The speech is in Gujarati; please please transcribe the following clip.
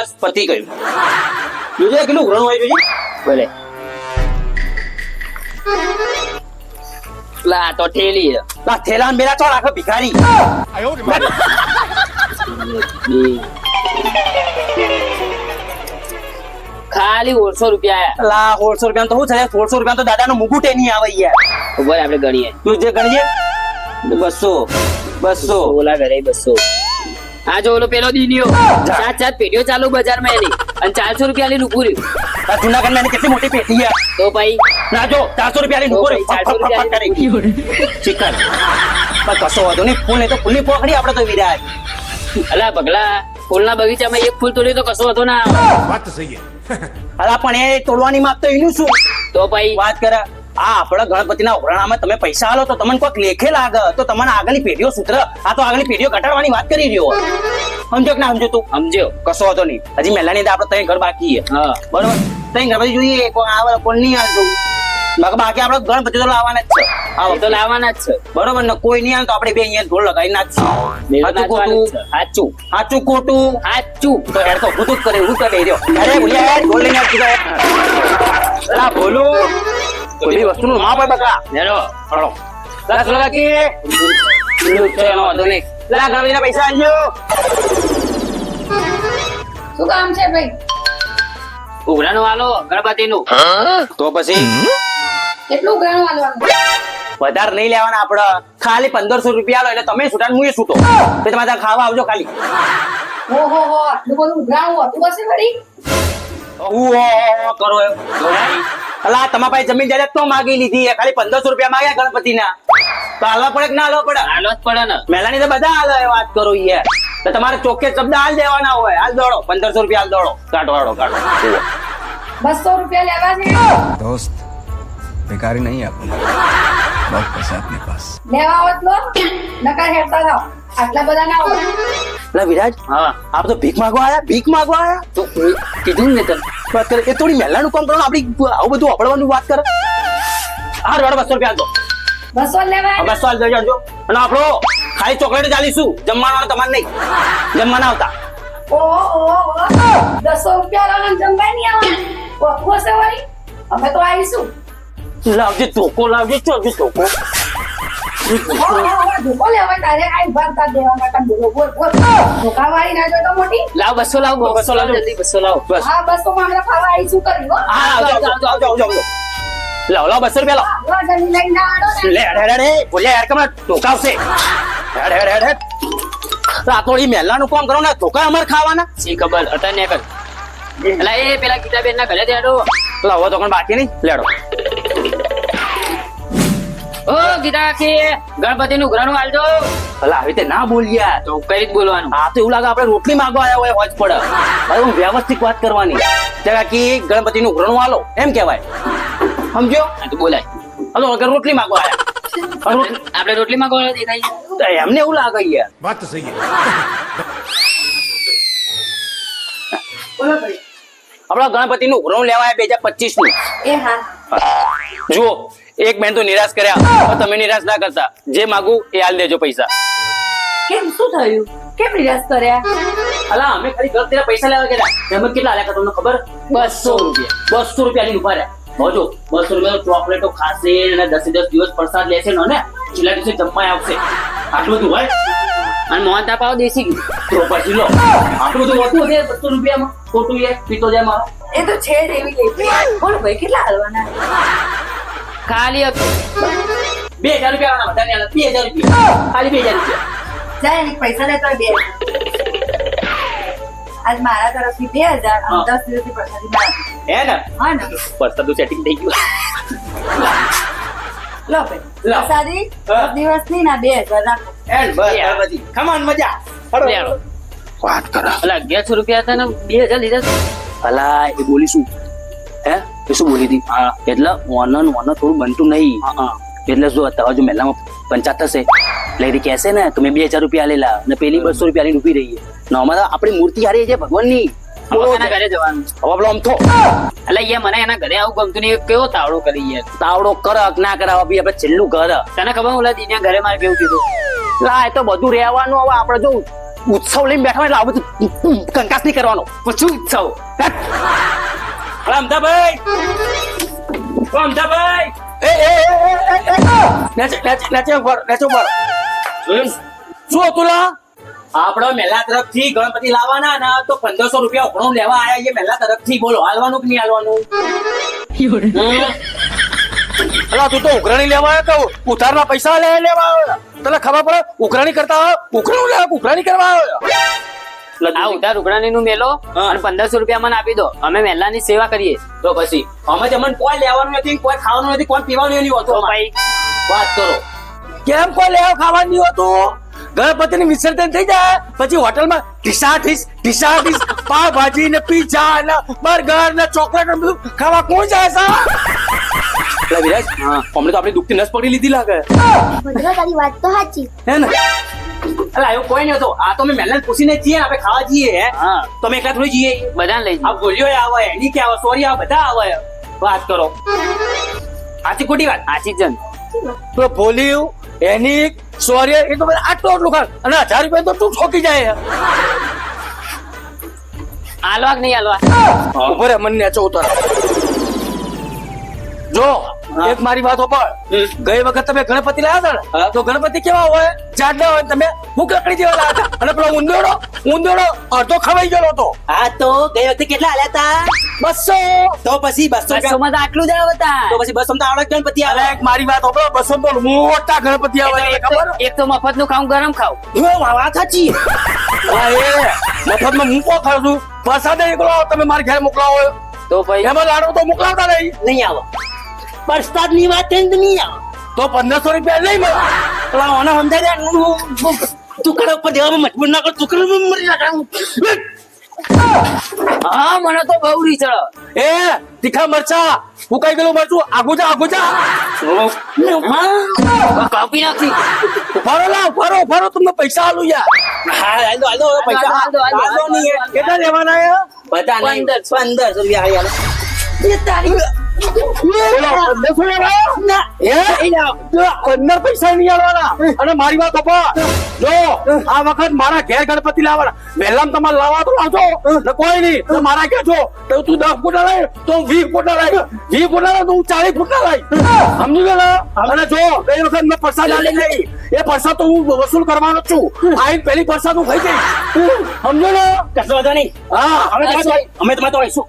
બસ પતી ગયું. જોજે કેટલું ઉઘરાણું હોય જોજે. બોલે લા તો ઠેલી છે. લા થેલા ને બેલા તો રાખો ભિખારી. ખાલી 150 રૂપિયા આયા. લા 150 રૂપિયા તો શું છે 150 રૂપિયા તો દાદાનું મુગુટે નહીં આવે યાર. ઉભા રહે, આપણે ગણીએ. તું જે ગણજે 200 200 ઓલા ઘરે 200. આ જો ઓલો પેલો દીનીઓ 7 પેઢીઓ ચાલુ બજારમાં એની અને 400 રૂપિયા લઈને ઉભું રહ્યું. આ જૂનાગઢમાં એની કેટલી મોટી પેટી છે. તો ભાઈ ના જો 400 રૂપિયા લઈને ઉભો રહી. 400 રૂપિયા ચિકન બસ કશો વાંધો નહીં. ફૂલ નહીં તો ફૂલની પોખડી આપણે તો વિરાજ. અલા પગલા ફૂલના બગીચામાં એક ફૂલ તોડ્યું તો કશો હતો ના આવે. વાત તો સહી है. અલા પણ એ તોડવાની માપ તો એનું શું તો ભાઈ વાત કરે. આ આપણા ગણપતિના ઓરણામાં તમે પૈસા આલો તો તમને કોઈક લેખે લાગે તો તમને આગળની પેઢીઓ સુધરે. આ તો આગળની પેઢીઓ ઘટાડવાની વાત કરી રહ્યો. સમજો કે ના સમજો તું? સમજ્યો. કશો વાંધો નહીં. હજી મહેલાની અંદર આપણે ત્રણ ઘર બાકી છે. હા બરોબર ત્રણ ઘર પછી જોઈએ કોઈ આવે કોઈ નહીં આવતું. બાકી આપણે ગણપતિ તો લાવવાના જ છે. એ તો લાવવાના જ છે. બરોબર ને કોઈ નહીં આવે તો આપણે બે અહીંયા ઢોલ લગાવી નાખશું. સાચું સાચું ખોટું સાચું તો હેડ તો ભૂતું જ કરે હું કરે રહ્યો. અરે ભૂલ્યા હેડ ઢોલ લઈને આવતી રહે. અલા ભોલું કોઈ બી વસ્તુનું માપ હોય બકા. હેરો હળો લાખ લગાકી ચલો વાંધો નહીં. લાખ ગણપતિના પૈસા આલજો. શું કામ છે ભાઈ? ઉઘરાણું આલો ગણપતિનું. તો પછી કેટલું ઘણું આલવાનું? વધારે નહીં લેવાના આપડે. ખાલી 1500 રૂપિયા આલો એટલે તમે છૂટા હું એ છૂટો. તો તમારે ત્યાં ખાવા આવજો ખાલી. ઓહો હો આટલું બધું ઘણું હતું હશે વળી? કરો એમ. અલા તમારા પાસે જમીન જાયદાદ તો માગી લીધી. ખાલી 1500 રૂપિયા માંગ્યા ગણપતિના. તો હાલવા પડે કે ના હાલવા પડે? આલો જ પડે ને. મેલાની તો બધા હાલે એ વાત કરો યાર. તો તમારે ચોખ્ખે શબ્દ હાલ દેવાના હોય. હાલ દોડો 1500 રૂપિયા હાલ દોડો. કાઢો હાડો કાઢો. 200 રૂપિયા લેવા છે? दोस्त बेकारी नहीं है अपन बहुत पैसा अपने पास લેવા હોત લો નકર હેરતા થાવ. આટલા બધા ના હોય. લા વિરાજ હા આપ તો ભીખ માંગવા આયા. ભીખ માંગવા આયા તો કીધું ને તને. વાત કરે એ થોડી મહેલાનું કામ કરો. આપડી આવું બધું અપડવાનું વાત કરે. હા દોડો 200 રૂપિયા દો. 200 લેવા? 200 હાલ દેજો. અને આપણો ખાલી ચોકલેટ ચાલીશું. જમવાનું તમારે નહીં. જમવાના આવતા. ઓહો ઓહો 200 રૂપિયા લાવવાનું જમવા નહીં આવવાનું. ઓછું હશે વળી? અમે તો આવીશું. લાવજે ચોકો લાવજે. ચોજો ચોકો. ધોકો લેવા તારે આઈ ભરતા દેવા માટે બોલો બોલ બોલ. ધોકાવાળી ના જોતો મોટી. લાવ 200 લાવ 200 લાવ જલ્દી 200 લાવ. બસ હા 200 માં આપણે ખાવા આવીશું કરી હો. હા આવજો આવજો આવજો આવજો લાવ લાવ 200 રૂપિયા લાવ. હા જલ્દી લઈને આડો ને. લે હેડ હેડ હેડ બોલ્યા યાર કમરા ટોકાવશે. હેડ હેડ હેડ હેડ રાતોડી મહેલાનું કામ કરો ને ટોકા અમાર ખાવાના. સી ખબર હતા ને કર. અલા એ પેલા ગીતાબેન ના ઘરે દેડો. લાવો તો કોણ બાકી નહીં લેડો. ઓ ગીતા કે ગણપતિનું ઉઘરાણું આલજો. અલા આવી રીતે ના બોલ્યા. તો કઈ જ બોલવાનું. આ તો એવું લાગે આપણે રોટલી માંગવા આવ્યા હોય હોજ પડે. હવે હું વ્યવસ્થિત વાત કરવાની. જરા કે ગણપતિનું ઉઘરાણું આલો એમ કહેવાય. સમજો? હા તો બોલાય. હલો અગર રોટલી માંગવા આવ્યા. આપણે રોટલીમાં કોણ દેખાય? તો એમને એવું લાગે યાર. बात तो सही है. બોલો ભાઈ. આપણા ગણપતિનું ઉઘરાણું લેવા આવ્યા 2025 નું. એ હા જુઓ એક બેન તો નિરાશ કર્યા. પણ તમે નિરાશ ના કરતા. જે માંગુ એ હાલ દેજો પૈસા. કેમ શું થયું? કેમ નિરાશ કર્યા? અલા અમે ખાલી ઘર તેરા પૈસા લેવા ગયા. એમાં કેટલા આલ્યા તમને ખબર? 200 રૂપિયા. 200 રૂપિયા ની ઉભા રહ્યા. હોજો 200 રૂપિયા ચોકલેટો ખાશે અને 10 દિવસ પ્રસાદ લેશે ને છેલ્લા દિવસે જમવા આવશે. આટલું બધું હોય અને મોહન તાપાવ દેશી ગયું. તો પછી લો આટલું બધું હોતું હશે 200 રૂપિયામાં. ખોટું એ પીતો જાય મારો. એ તો છે જ એવી લેવી. બોલો ભાઈ કેટલા હાલવાના? ખાલી 2000 રૂપિયા આના વધારે આલે. 2000 રૂપિયા ખાલી 2000 રૂપિયા. જાય ને પૈસા લેતો 2 આજ મારા તરફથી 2000 અને 10 દિવસથી પ્રસાદી મારા. હે ને હા ને પ્રસાદનું સેટિંગ થઈ ગયું. લો ભાઈ લો. પ્રસાદી હા. 10 દિવસની ના 2000 રાખો. એન બસ ગણપતિ ખમાન મજા. લેડો. વાત કરો. અલા 1100 રૂપિયા હતા ને 2000 લીધા. અલા એ બોલી શું હે એ શું બોલી હતી? એટલે ઓનન થોડું બનતું નહીં. એટલે શું હતા જો મહેલામાં પંચાયત થશે એટલે એ કહેશે ને કે મેં 2000 રૂપિયા લેલા ને પેલી 200 રૂપિયા લઈને ઉભી રહી ને અમારા આપણી મૂર્તિ હારી છે ભગવાનની. એના ઘરે જવાનું. હવે પેલો આમ થો અલા યાર મને એના ઘરે આવું ગમતું નહીં. કેવો તાવડો કરી યાર. તાવડો કરક ના કરાવ બી આપણે છેલ્લું ઘર. તને ખબર ઓલા દીના ઘરે મારે કેવું કીધું? લા એ તો બધું રહેવાનું. હવે આપણે જો ઉત્સવ લઈને બેઠા હોય એટલે આવું બધું કંકાસ નહીં કરવાનો. પછી ઉત્સવ અલા અમદાભાઈ, ઓ અમદાભાઈ, નેચે ઉભા શું હતું લા? આપડે મેલા તરફથી ગણપતિ લાવવાના ને તો 1500 રૂપિયા ઉઘરાણું લેવા આયા. એ મેલા તરફથી બોલો, હાલવાનું કે નહીં હાલવાનું? અલા તું તો ઉઘરાણી લેવા આવ્યો તો ઉધારના પૈસા લેવા આવ્યો. તને ખબર પડે ઉઘરાણી કરતા હોય ઉઘરાણી કરવા આવ્યો. આ ઉધાર ઉઘરાણી નું મેલો અને 1500 રૂપિયા મને આપી દો, અમે મહેલાની સેવા કરીએ. તો પછી અમે તમને કોઈ લેવાનું નથી, કોઈ ખાવાનું નથી, કોઈ પીવાનું નહીં હોતું. ભાઈ વાત કરો. કેમ કોઈ લેવા ખાવાનું નહીં હોતું? ગણપતિની વિસર્જન થઈ જાય પછી હોટલમાં ઢીસા પાવભાજી ને પીઝા ને બર્ગર ને ચોકલેટ ને બધું ખાવા કોણ જાય છે? એટલે વિરાજ, અમને તો આપણી દુઃખથી નસ પકડી લીધી લાગે. ભદ્રા તારી વાત તો સાચી. હે ને? અલા એવું કોઈ નહીં હતું. આ તો અમે મેલાને પૂછીને જઈએ, આપણે ખાવા જઈએ. હે હા, તો અમે એકલા થોડી જઈએ. બધાને લઈ આ બોલ્યો આવે, એની કે આવે, સોરી આવે, બધા આવે. વાત કરો. સાચી ખોટી વાત? આચી જન તો બોલ્યું એની સોરી એ તો બધા આટલું ખાય અને 1000 રૂપિયા તો તું ઠોકી જાય. હાલવા કે નહીં હાલવા? ઉભો રે, મને નેચો ઉતાર. જો એક મારી વાત ઉપર, ગઈ વખત તમે ગણપતિ લાવ્યા હતા ને, તો ગણપતિ કેવા હોય? જાડલા હોય. તમે હું કકડી જેવા લાવ્યા હતા અને પેલો ઉંદેડો અડધો ખવાઈ ગયો હતો. હા તો ગઈ વખતે કેટલા હાલ્યા હતા? 200. તો પછી 200 બસો માં તો આટલું જ આવતા. તો પછી 200 તો આવડે ગણપતિ આવે. અરે એક મારી વાત ઉપર, 200 તો મોટા ગણપતિ આવે છે, ખબર? એક તો મફત નું ખાવું, ગરમ ખાવું. વાત સાચી. હા, એ મફતમાં હું કો ખાઉં છું. પ્રસાદ એકલો તમે મારા ઘરે મોકલાવો તો ભાઈ એમાં લાડુ તો મોકલાવતા નહીં. નહીં આવે. પ્રસાદ ની વાત થઈ તો નહીં આવે. તો 1500 રૂપિયા નહીં મળે. પેલા ઓને સમજાય દે. ટુકડા ઉપર દેવામાં મજબૂર ના કર. ટુકડા મરી નાખ. હા, મને તો બહુ રીચળ. એ તીખા મરચા, ફૂકાઈ ગયેલું મરચું, આગું જા કાપી નાખી. ઉભારો તમને પૈસા આલું યાર. હા હાલો પૈસા હાલો. હાલો નહીં. કેટલા લેવાના છે? બધા નહીં. 1500 રૂપિયા હાલ. અંદર પૈસા નહીં આલવાના. અને મારી વાત સાંભળ. જો આ વખત મારા ઘેર ગણપતિ લાવવાના. વહેલા તમારે લાવવા તો લાવજો ને કોઈ નહીં. તો મારા ઘેર જો તો તું 10 ફૂટના લાય તો હું 20 ફૂટના લાય, 20 ફૂટના લાય તો હું 40 ફૂટના લાય. સમજી ગયો? અને જો ગઈ વખત મેં પ્રસાદ આલી નહીં, એ પ્રસાદ તો હું વસૂલ કરવાનો જ છું. આઈ પેલી પ્રસાદ હું ખાઈ જઈશ. સમજો ને? કશો વાંધો નહીં. હા, અમે તમારે તો આવીશું.